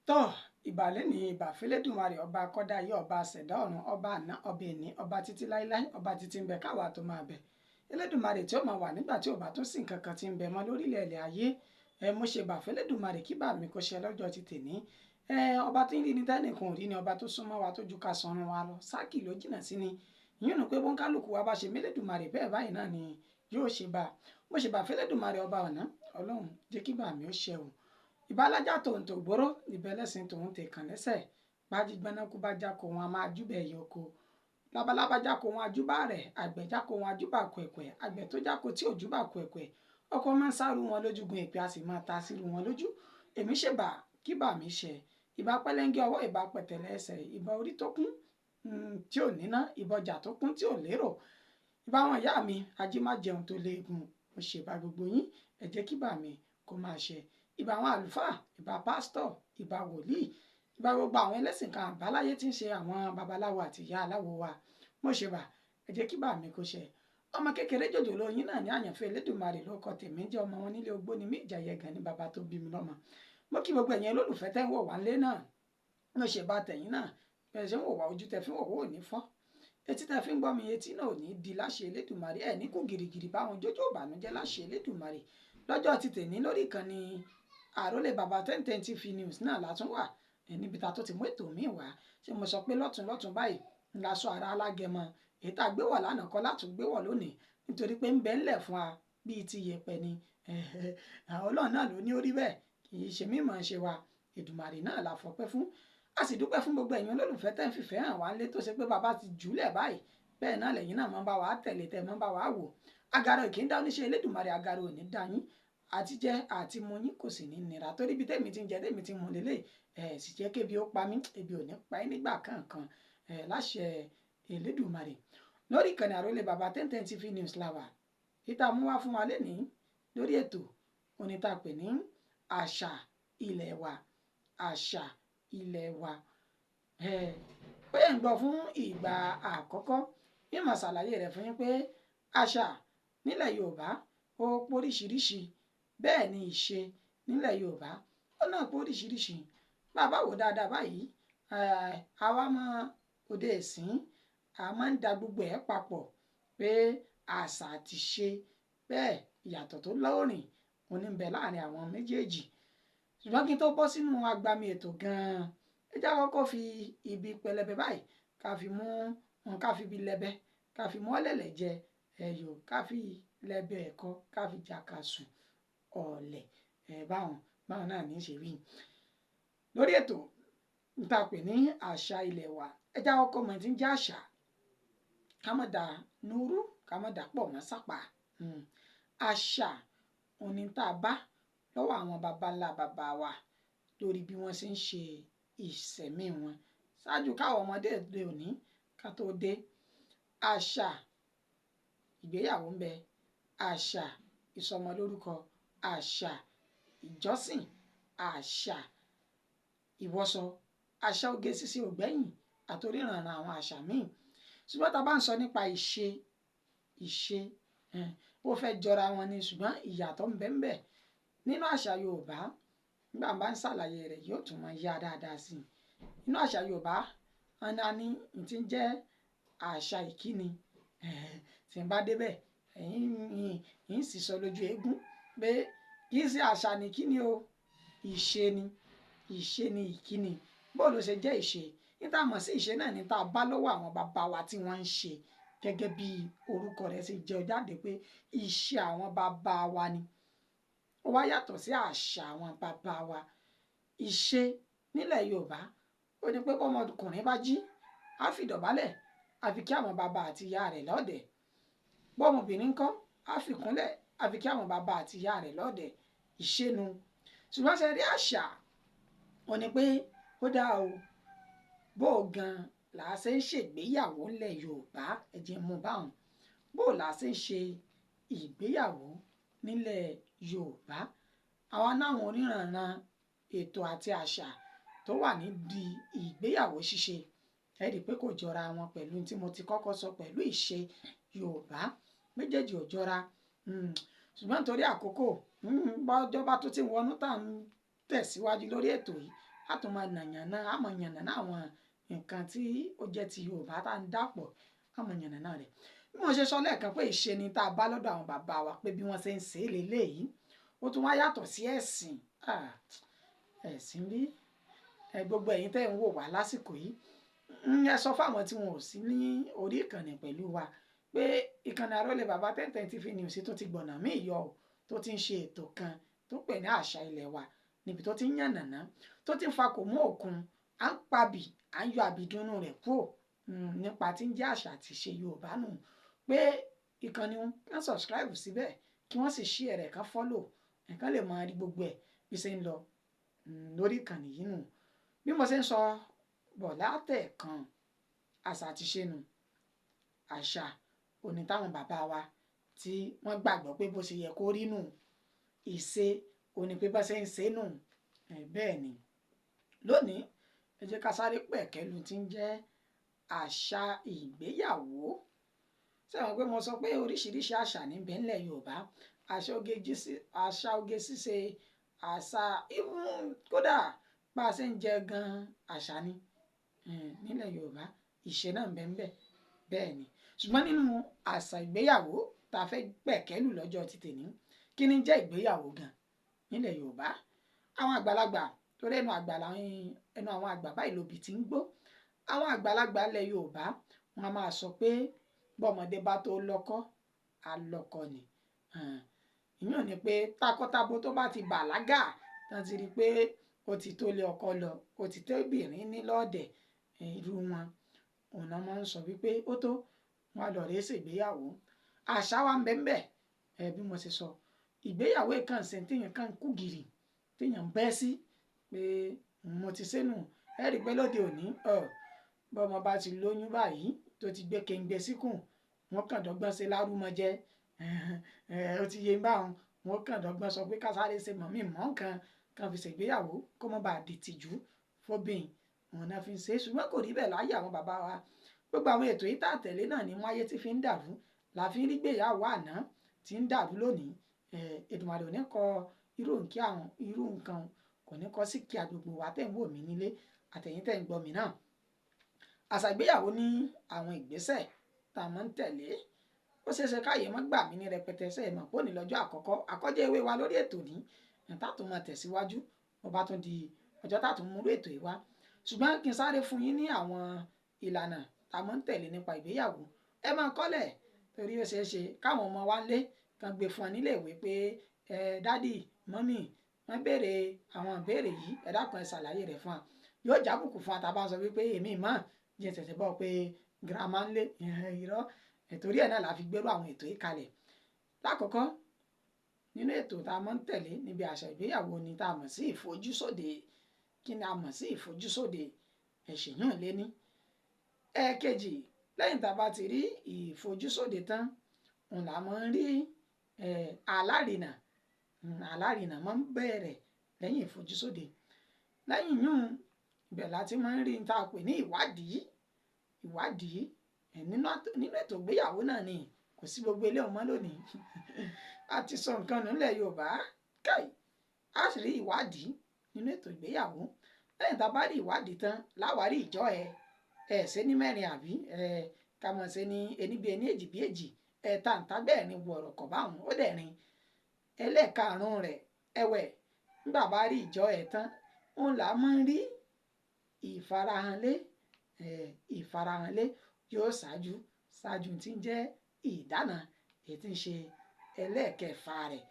tọ́ ìbàlẹ̀ ní ìbà fẹ́lẹ́dùmarè ọba akọ́dáyé ọba àṣẹ̀dá ọ̀run ọba àná ọba ẹ̀ní ọba títí láíláí ọba títí ń bẹ káwa tó máa bẹ Elédùmarè tí ó máa wà nígbà tí ò bá tún sí nǹkan kan tí ń bẹ mọ́ lórílẹ̀ ilẹ̀ ayé mo ṣe bà fẹ́lẹ́dùmarè kí bà mí kó ṣe lọ́jọ́ ti tèní ọba tí ń rí ni tẹ́nìkan ò rí ni ọba tó súnmọ́ wa tó ju ká sọrun wa lọ sáàkì ló jìnnà sí ni ìyẹn nù pé bóńkálùkù wa bá ṣe mẹ́lẹ́dùmarè bẹ́ẹ̀ báyìí náà ni yóò ṣe bá mo ṣe bà fẹ́lẹ́dùmarè ọba ọ̀nà ọlọ́run jẹ́ kí bà mí ó ṣe o ìbálájà tòun tó gbóró ìbẹ́lẹ́sìn tòun tè kàn lẹ́sẹ̀ gbájí gbẹ́nàkú bá jákò wọn a máa júbẹ̀ ẹ̀yọ oko labalábá jákò wọn ajúbà rẹ̀ àgbẹ̀ jákò wọn ajúbà kwẹ̀kwẹ̀ àgbẹ̀ tó jákò tí ò júbà kwẹ̀kwẹ̀ ọkọ máa ń sáré wọn lójúgun èpè a sì máa ta síru wọn lójú èmi ṣe bà kí bà mí ṣe ìbá pẹ́lẹ́ńgẹ́ ọwọ́ ìbá pẹ̀tẹ̀lẹ̀ ẹsẹ̀ ìbá orí tó kún tí ò níná ìbọjà tó kún tí ò lérò ìbá àwọn ìyá mi ají má jẹun tó léegun mo ṣèbà gbogbo yín ẹ jẹ́ kí bà mí kó máa ṣe ìbá àwọn àlùfáà ìbá pásítọ̀ ìbá wòlíì ìbá gbogbo àwọn ẹlẹ́sìn kan àbáláyé tí ń ṣe àwọn babaláwo àti ìyá aláwo wa mo ṣe bà ẹ jẹ́ kí bà mí kó ṣe ọmọ kékeré jòjòló yín náà ní àyànfẹ́ Elédùmarè ló kọ tèmi jẹ́ ọmọ wọn nílé ogbó ni mí ìjàyẹ gan ni bàbá tó bí mi lọ́mọ mo kí gbogbo ẹ̀yin olólùfẹ́ tẹ́ ń wò wá ńlé náà mo ṣe bà tẹ̀yìn náà bẹ́ẹ̀ ṣe ń wò wá ojú tẹ́ fi ń wò wá ò ní fọ́ etí tẹ́ fi ń gbọ́ mi etí náà ò ní di láṣẹ Elédùmarè ẹ̀ ní kú gìrìgìrì báwọn jójó ìbànújẹ́ láṣẹ Elédùmarè lọ́jọ́ ti tèmi lórí ìkànnì àrólé bàbá 1010 TV news náà látún wà níbi ta tó ti mú ètò míì wá ṣé mo sọ pé lọ́tún báyìí ńlá sọ ara alágẹmọ èyí tá a gbé wọ̀ lánàá kọ́ látún gbé wọ̀ lónìí nítorí pé ń bẹ ńlẹ̀ fún wa bíi ti yẹpẹ ni Ọlọ́run náà ló ní orí bẹ́ẹ̀ kì í ṣe mímọ̀ ṣe wa Èdùmàrè náà la fọpẹ́ fún a sì dúpẹ́ fún gbogbo ẹ̀yin olólùfẹ́ tẹ́ ń fìfẹ́ hàn wá ńlé tó ṣe pé bàbá ti jùlẹ̀ báyìí bẹ́ẹ̀ náà lẹ́yìn náà máa ń bá wa tẹ̀lé tẹ́ máa ń bá wa wò agara òkè ń dá oníṣẹ́ Elédùmarè agara ò ní dá yín àti jẹ àti mu yín kò sì ní nira torí bí tèmi ti ń jẹ tèmi ti mu lélẹ̀ sì jẹ́ kébi ó pa mí ebi ò ní pa ẹ́ nígbà kankan láṣẹ Elédùmarè lórí ìkànnì àrólé bàbá 1010 TV news làwà ìta mú wá fún wa lénìí lórí ètò oníta pè ní àṣà ilẹ̀ wa àṣà ilẹ̀ wa pé ń gbọ́ fún ìgbà àkọ́kọ́ yóò máa ṣàlàyé rẹ̀ fún yín pé àṣà nílẹ̀ Yorùbá ó póríṣiríṣi bẹ́ẹ̀ ni ìṣe nílẹ̀ Yorùbá ó náà póríṣiríṣi bàbá wò dáadáa báyìí àwa mọ òde ìsìn a máa ń da gbogbo ẹ̀ papọ̀ pé àṣà àti ṣe bẹ́ẹ̀ ìyàtọ̀ tó lọ́rìn òní ń bẹ láàrin àwọn méjèèjì ṣùgbọ́n kí n tó bọ́ sínú agbami ètò gan-an ẹ já kọ́kọ́ fi ibi pẹlẹbẹ báyìí ká fi mú ká fi ibi lẹbẹ ká fi mú ọ̀lẹ̀lẹ̀ jẹ ẹ̀yọ̀ ká fi lẹbẹ ẹ̀kọ́ ká fi jàkà sùn ọ̀lẹ̀ báwọn náà ní í ṣe wí. lórí ètò níta pè ní àṣà ilẹ̀ wa ẹ já kọ́kọ́ mọ̀ tí ń jẹ́ àṣà ká mọ̀ dà núrú ká mọ̀ dà pọ̀ mọ́ sápà àṣà òní tá a bá lọ́wọ́ àwọn baba ńlá baba wa lórí bí wọ́n ṣe ń ṣe ìṣẹ̀mí wọn ṣáájú káwọn ọmọdé òde òní ká tó dé àṣà ìgbéyàwó ń bẹ àṣà ìsọmọlórúkọ àṣà ìjọsìn àṣà ìwọṣọ àṣà oge ṣíṣe ògbẹ́yìn àtòríranran àwọn àṣà míì ṣùgbọ́n tá a bá ń sọ nípa ìṣe ó fẹ́ jọra wọn ni ṣùgbọ́n ìyàtọ̀ ń bẹ ń bẹ nínú àṣà Yorùbá nígbà bá ń ṣàlàyé rẹ̀ yóò tún máa yá dáadáa sí i nínú àṣà Yorùbá wọn á ní ti ń jẹ́ àṣà ìkíni tí n bá débẹ̀ yìí sì sọ lójú eégún pé kì í ṣe àṣà ní kíni o ìṣe ni ìkíni bóòlù ṣe jẹ́ ìṣe níta mọ̀ sí ìṣe náà ní tá a bá lọ́wọ́ àwọn bàbá wa tí wọ́n ń ṣe gẹ́gẹ́ bí orúkọ rẹ̀ ṣe jẹ́ jáde pé ìṣe àwọn bàbá wa ni ó wá yàtọ̀ sí àṣà àwọn bàbá wa ìṣe nílẹ̀ Yorùbá ó ní pé bọ́mọkùnrin bá jí á fi dọ̀bálẹ̀ á fi kí àwọn bàbá àti ìyá rẹ̀ lọ́ọ̀dẹ̀ bọ́mọbìnrin ńkọ́ á fi kúnlẹ̀ á fi kí àwọn bàbá àti ìyá rẹ̀ lọ́ọ̀dẹ̀ ìṣenu ṣùgbọ́n ṣe rí àṣà ó ní pé ó dá o bó gan là á ṣe ń ṣègbéyàwó ńlẹ̀ Yorùbá ẹ jẹ́ mú báwọn bó là á ṣe ń ṣe ìgbéyàwó nílẹ̀ Yorùbá àwọn náwọn oníranran ètò àti àṣà tó wà nídìí ìgbéyàwó ṣíṣe ẹ rí i pé kò jọra wọn pẹ̀lú tí mo ti kọ́kọ́ sọ pẹ̀lú ìṣe Yorùbá méjèèjì ò jọra ṣùgbọ́n nítorí àkókò bọ́jọ́ bá tó ti wọnú tá à ń tẹ̀síwájú lórí ètò yìí a tún máa nàyàn náà, a máa yànnà náà àwọn nǹkan tí ó jẹ́ ti Yorùbá tá ń dàpọ̀, a máa yànnà náà rẹ̀. Bí mo ṣe sọ lẹ́ẹ̀kan pé ìṣe ni tá a bá lọ́dọ̀ àwọn bàbá wa pé bí wọ́n ṣe ń ṣe é leléyìí, ó tún wá yàtọ̀ sí ẹ̀sìn. Ẹ̀sìn bí gbogbo ẹ̀yin tẹ́ ń wò wá lásìkò yìí, ẹ sọ fáwọn tí wọn ò sí ní orí ìkànnì pẹ̀lú wa pé ìkànnì Àrólé Bàbá 1010 TV News tó ti gbọ̀nà mí yọ tó ti ń ṣe ètò kan tó pè ní àṣà ilẹ̀ wa, níbi tó ti ń yànnàná, tó ti ń fa kò mú òkun, à ń pabì, à ń yọ àbìdúnú rẹ̀ kúrò nípa tí ń jẹ́ àṣà àti ìṣe Yorùbá nù, pé ìkànnì wọn kàn subscribe síbẹ̀ kí wọ́n sì share rẹ̀ kàn follow nǹkan lè máa rí gbogbo ẹ̀ bí ṣe ń lọ lórí ìkànnì yìí nù. Bí mo ṣe ń sọ bọ̀ látẹ̀ẹ̀kan, àṣà àti ìṣe nù, àṣà òní táwọn bàbá wa tí wọ́n gbàgbọ́ pé bó ṣe yẹ kó rí nù, ìṣe òní pé bá ṣe ń ṣe nù. Bẹ́ẹ̀ ni lónìí ẹ jẹ́ ká sáré pẹ̀kẹ́lu tí ń jẹ́ àṣà ìgbéyàwó. Sẹ́wọ̀n pé mo sọ pé oríṣiríṣi àṣà ní bẹ ńlẹ̀ Yorùbá, àṣà oge ṣíṣe, àṣà kódà bá a ṣe ń jẹ gan àṣà ni nílẹ̀ Yorùbá, ìṣe náà ń bẹ ńbẹ̀. Bẹ́ẹ̀ ni, ṣùgbọ́n nínú àṣà ìgbéyàwó tá a fẹ́ pẹ̀kẹ́lu lọ́jọ́ ti tèmi, kí ni jẹ́ ìgbéyàwó gan nílẹ̀ Yorùbá? Àwọn àgbàlagbà, torí ẹnu àwọn àgbà báyìí lòbí tí ń gbó. Àwọn àgbàlagbà ilẹ̀ Yorùbá wọn a máa sọ pé bọ́mọdé bá tó lọ́kọ, alọ́kọ ni. Ìyẹn ni pé takọtabo tó bá ti bàlágà, tán ti rí pé ó ti tó lé ọkọ lọ, ó ti tó obìnrin ní lọ́ọ̀dẹ̀, irú wọn òun náà máa ń sọ wípé ó tó, wọn lọ rèé ṣègbéyàwó. Àṣà wa ń bẹ ńbẹ̀, bí mo ṣe sọ, ìgbéyàwó ìkànsẹ téèyàn kàn kú gìrì, téèyàn bẹ́ sí pé mo ti sẹ́nu. Ẹ rí i pé lóde òní bọ́mọ bá ti lóyún báyìí tó ti gbé kéńgbé síkùn, wọ́n kàn dọ́gbọ́n ṣe lárúmọjẹ, ó ti yé báwọn, wọ́n kàn dọ́gbọ́n sọ pé ká sáré ṣe mọ̀mí mọ́ nǹkan kan fi ṣègbéyàwó kó má bàa dìtìjú fóbìn, wọn náà fi ń ṣe é. Ṣùgbọ́n kò rí bẹ́ẹ̀ láyé àwọn bàbá wa. Gbogbo àwọn ètò yìí tá tẹ̀lé náà ni wáyé tí fi ń dàrú, la fi ń rí gbéyàwó àná tí ń dàrú lónìí. Èdùmàrè ò ní kọ irú nǹkan kò ní kọ sí kí agbègbè wa tẹ̀ ń wò mí nílé àtẹ̀yìn tẹ̀ ń gbọ́ mi náà. Àṣà ìgbéyàwó ní àwọn ìgbésẹ̀ tá a máa ń tẹ̀lé. Ó ṣeéṣe káyé má gbà mí ní rẹpẹtẹ sẹ́yìn mọ̀ pé òní lọ́jọ́ àkọ́kọ́ àkọ́jẹ́ ewé wa lórí ètò ní tátún máa tẹ̀síwájú bó bá tún di ọjọ́ tátún múrú ètò yìí wá. Ṣùgbọ́n kí n sáré fún yín ní àwọn ìlànà tá a máa ń tẹ̀lé nípa ìgbéyàwó. Ẹ máa kọ́lẹ̀ torí ó ṣeéṣe káwọn ọmọ wa lé kan gbé fún ọ nílé ìwé pé dádì mọ́mì wọ́n béèrè àwọn ìbéèrè yìí, ẹ dákun ẹ ṣàlàyé rẹ̀ fún wa. Yóò jábùkù fún wa tá a bá sọ wípé èmi mọ̀ jẹ́ tẹ̀tẹ̀ bọ́ pé girama ń lé irọ́. Torí ẹ̀ náà la fi gbérú àwọn ètò yìí kalẹ̀. Lákọ̀ọ́kọ́ nínú ètò tá a máa ń tẹ̀lé níbi àṣà ìgbéyàwó ni tá a mọ̀ sí ìfojúsóde. Kí ni a mọ̀ sí ìfojúsóde? Ẹ̀sìn náà lé ní. Ẹ̀ẹ̀kejì, lẹ́yìn tá a bá ti rí ìfojúsóde tán, òun là máa ń rí alárinà. Alárinà máa ń bẹ̀rẹ̀ lẹ́yìn ìfojúsóde. Lẹ́yìn yún ibẹ̀ láti máa ń rí ní tá a pè ní ìwádìí. Ìwádìí nínú ètò ìgbéyàwó náà ni, kò sí gbogbo ilé ọmọ lónìí. A ti sọ nǹkan nù nílẹ̀ Yorùbá káì, a sì rí ìwádìí nínú ètò ìgbéyàwó. Lẹ́yìn tá a bá rí ìwádìí tán láwárí ìjọ ṣe ní mẹ́rin àbí ká mọ̀ ṣe ní ení bí ení, èjì bí èjì, tàǹtà bẹ́ẹ̀ ni wọ̀rọ̀ kọ̀ báwọn ó dẹ̀rin. Ẹlẹ́ẹ̀karùn-ún rẹ̀ ẹ̀wẹ̀ nígbà bá rí ìjọ tán, òun là máa ń rí ìfarahànlé. Ìfarahànlé yóò ṣáájú tí ń jẹ́ ìdáná èyí tí ń ṣe ẹlẹ́ẹ̀kẹfà rẹ̀.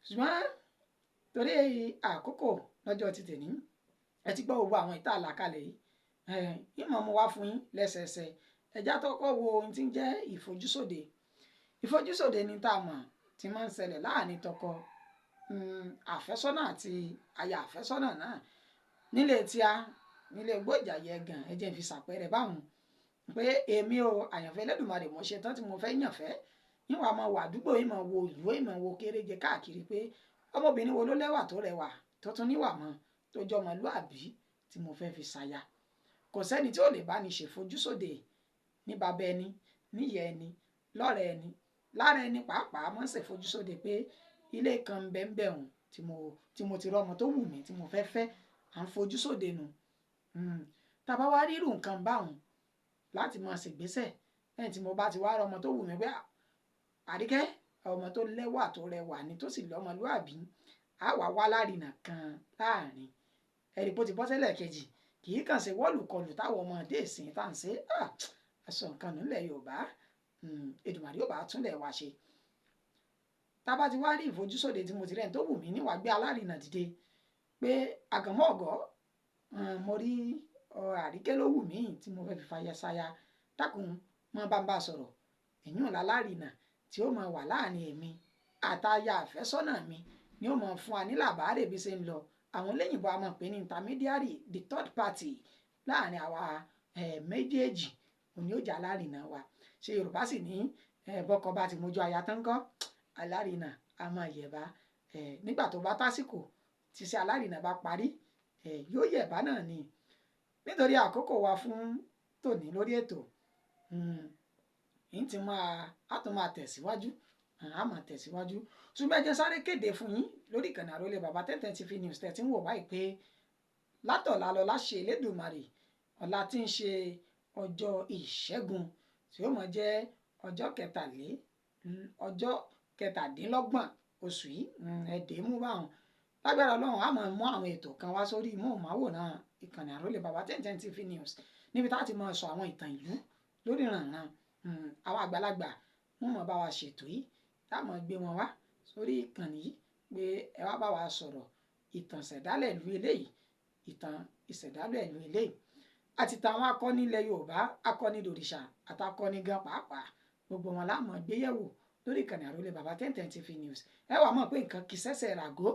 Ṣùgbọ́n torí àkókò lọ́jọ́ ti tèmi, ẹ ti gbọ́ gbogbo àwọn ìta àlàkalẹ̀ yìí, ìmọ̀ mo wá fún yín lẹ́sẹẹsẹ. Ẹjá tó kọ́ wo ohun tí ń jẹ́ ìfojúsóde. Ìfojúsóde ni tá a mọ̀ tí máa ń ṣẹlẹ̀ láàrin tọkọ àfẹ́sọ́nà àti aya àfẹ́sọ́nà náà nílé tíá, nílé Gbójàyẹ gan. Ẹ jẹ́ n fi ṣàpẹẹrẹ báwọn pé èmi o àyànfẹ́ Elédùmarè mo ṣe tán tí mo fẹ́ yànfẹ́, yín wàá máa wà àdúgbò, yín máa wo ìlú, yín máa wo kéréje káàkiri pé ọmọbìnrin wo ló lẹ́wà tó rẹwà tó tún níwà mọ́ tó jọ ọmọlúàbí tí mo fẹ́ fi ṣaya. Kò sẹ́ni tí ò lè bá ní ṣèfojúsóde ní bàbá ẹni, níyẹ ẹni, lọ́rẹ̀ ẹni, lára ẹni pàápàá máa ń ṣèfojúsóde pé ilé kan bẹ́ẹ̀ òun tí mo ti rọ́mọ tó wù mí tí mo fẹ́ fẹ́, à ń fojú sóde nù. Tá a bá wá rírù nǹkan báwọn láti máa ṣègbésẹ̀ lẹ́yìn tí mo bá ti wá rọ ọmọ tó wù mí pé Àríkẹ́ ọmọ tó lẹ́wà tó rẹwà ni tó sì lọ́mọlúàbí á wá lárinà kan láàrin ẹ̀rí bó ti bọ́ sẹ́lẹ̀ kejì kì í kàn ṣe wọ́ọ̀lùkọlù táwọn ọmọdé ìsìn tá à ń ṣe aṣọ nǹkan nílẹ̀ Yorùbá Èdùmàrè yóò bá túnlẹ̀ wá ṣe. Tá a bá ti wá rí ìfojúsóde tí mo ti rẹ́ni tó wù mí níwà gbé alárinà dìde pé àgànmọ́ ọ̀gọ́ mo rí Àríkẹ́ ló wù mí tí mo fẹ́ fi fàyà sáyà dákun mọ́ bá ń bá sọ̀rọ̀ èyí ò lálárinà tí ó máa wà láàrin èmi àtaya àfẹ́sọ́nà mi ni ó máa fún wa ní làbáàrè bí ṣe ń lọ. Àwọn olóyìnbó a máa pè ní intermediary, the third party láàrin àwa méjèèjì òní ó jà alárinà wa. Ṣé Yorùbá sì ní bọ́kọ bá ti mójú aya tán kọ́ alárinà a máa yẹ̀bá nígbà tó bá tásìkò tí ṣe alárinà bá parí yóò yẹ̀bá náà ni. Nítorí àkókò wa fún tòní lórí ètò a tún máa tẹ̀síwájú a máa tẹ̀síwájú ṣùgbọ́n ẹ jẹ́ sáré kéde fún yín lórí ìkànnì àrólé bàbá 1010 TV News tẹ̀ tí ń wò wáyé pé látọ̀la lọ láṣẹ Elédùmarè ọ̀la tí ń ṣe ọjọ́ ìṣẹ́gun tí ó máa jẹ́ ọjọ́ kẹtàdínlọ́gbọ̀n oṣù yìí ẹ̀dẹ̀ mú báwọn lágbára Ọlọ́run a máa mú àwọn ètò kan wá sórí móhùnmáwòrán ìkànnì àrólé bàbá 1010 TV News níbi tá a ti máa sọ àwọn ìtàn ìlú lórí ìrànràn àwọn àgbàlagbà wọn mọ̀ bá wa ṣètò yìí tá a máa gbé wọn wá sórí ìkànnì yìí pé ẹ wá bá wa sọ̀rọ̀ ìtàn ìṣẹ̀dálẹ̀ ìlú eléyìí ìtàn ìṣẹ̀dálẹ̀ ìlú eléyìí àti tàwọn akọni ilẹ̀ Yorùbá akọni dòrìṣà àtàkọni gan pàápàá gbogbo wọn la máa gbé yẹ̀wò lórí ìkànnì àrólé bàbá 1010 TV News ẹ wá mọ̀ pé nǹkan kì í ṣẹ̀ṣẹ̀ ràgó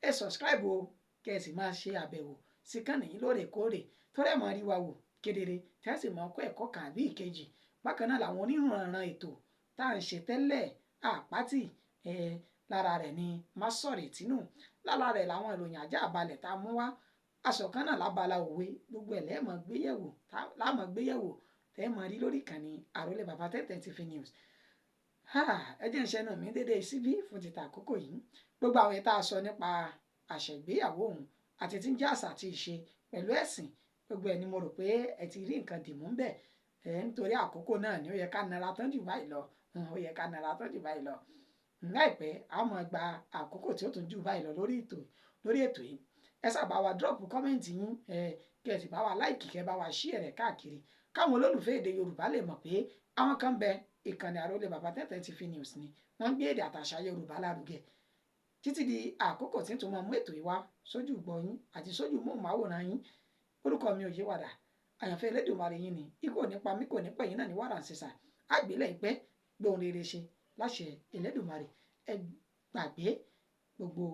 ẹ subscribe o kẹ́ ẹ sì máa ṣe àbẹ̀wò sí kànnì yìí lóòrèkóòrè torí ẹ̀ máa rí wa wò kedere tẹ́ sì máa kọ́ ẹ̀kọ́ kan àbí ìkejì bákan náà làwọn onírànran ètò tá à ń ṣe tẹ́lẹ̀ àpátì lára rẹ̀ ni má sọ̀rọ̀ ìtínú lára rẹ̀ làwọn ìròyìn ajá àbalẹ̀ tá a mú wá aṣọ kan náà lábala òwe gbogbo ẹ̀ lẹ́ẹ̀mọ̀ gbéyẹ̀wò tẹ́ mọ̀ rí lórí ìkànnì àrólé bàbá 1010 TV News. Ẹ jẹ́ ìṣẹ́ náà mi dédé síbí fún títà àkókò yìí gbogbo àwọn ètò àṣọ nípa àṣẹ ìgbéyàwó òun àti tí ń jẹ́ àṣà àti ìṣe pẹ̀lú ẹ̀sìn gbogbo ẹ̀ ni mo rò pé ẹ ti rí nǹkan dìmú ń bẹ̀ nítorí àkókò náà ni ó yẹ ká nara tán jù báyìí lọ láìpẹ́ a máa gba àkókò tí ó tún jù báyìí lọ lórí ètò yìí ẹ sábà wa drop kọ́mẹ́ǹtì yín kẹ́ ẹ sì bá wa láìkì kẹ́ bá wa share rẹ̀ káàkiri káwọn olólùfẹ́ èdè Yorùbá lè mọ̀ pé àwọn kan bẹ ìkànnì àrólé bàbá 1010 TV News ni wọ́n ń gbé èdè àtàṣà Yorùbá lárugẹ títí di àkókò tí ń tún máa mú ètò yìí wá sójú gbọ́ yín àti sójú móhùnmáwòrán yín orúkọ mi ò yé wàdà àyànfẹ́ Elédùmarè yín ni ikú ò ní pa mí kò ní pẹ̀yìn náà ní wàrà ń ṣẹṣà àgbélẹ̀ ìpẹ́ gbóhùn rere ṣe láṣẹ Elédùmarè ẹ gbàgbé gbogbo